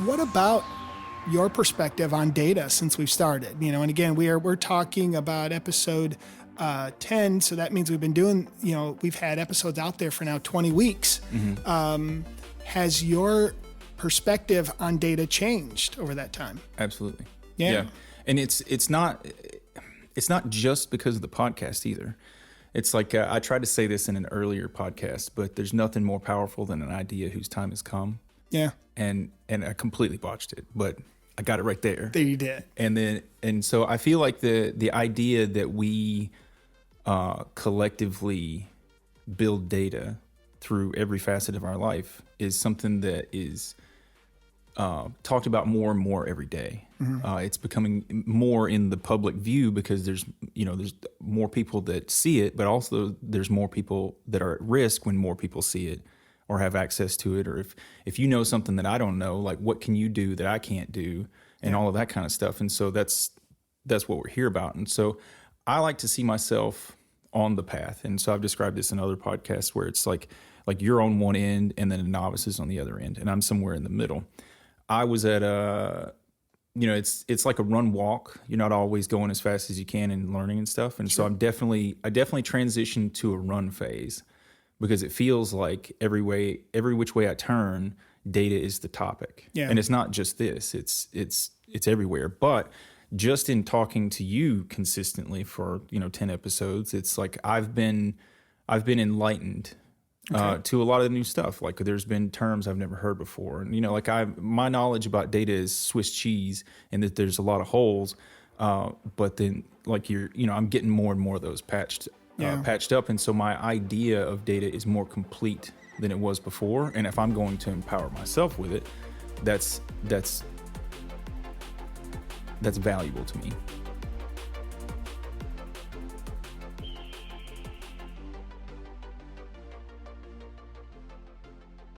What about your perspective on data since we've started? And again, we're talking about episode 10, so that means we've been doing, we've had episodes out there for now 20 weeks. Mm-hmm. Has your perspective on data changed over that time? Absolutely. Yeah. And it's not just because of the podcast either. It's like I tried to say this in an earlier podcast, but there's nothing more powerful than an idea whose time has come. Yeah. And I completely botched it, but I got it right there. There you did. And so I feel like the idea that we collectively build data through every facet of our life is something that is talked about more and more every day. Mm-hmm. It's becoming more in the public view because there's more people that see it, but also there's more people that are at risk when more people see it or have access to it. Or if you know something that I don't know, like what can you do that I can't do, and all of that kind of stuff. And so that's what we're here about. And so I like to see myself on the path. And so I've described this in other podcasts where it's like you're on one end and then a novice is on the other end, and I'm somewhere in the middle. I was at it's like a run walk. You're not always going as fast as you can and learning and stuff. And so I definitely transitioned to a run phase because it feels like every which way I turn, data is the topic. Yeah. And it's not just this, it's everywhere. But just in talking to you consistently for 10 episodes, it's like I've been enlightened to a lot of the new stuff. Like there's been terms I've never heard before, and my knowledge about data is Swiss cheese, and that there's a lot of holes. But then I'm getting more and more of those patched up, and so my idea of data is more complete than it was before. And if I'm going to empower myself with it, that's valuable to me.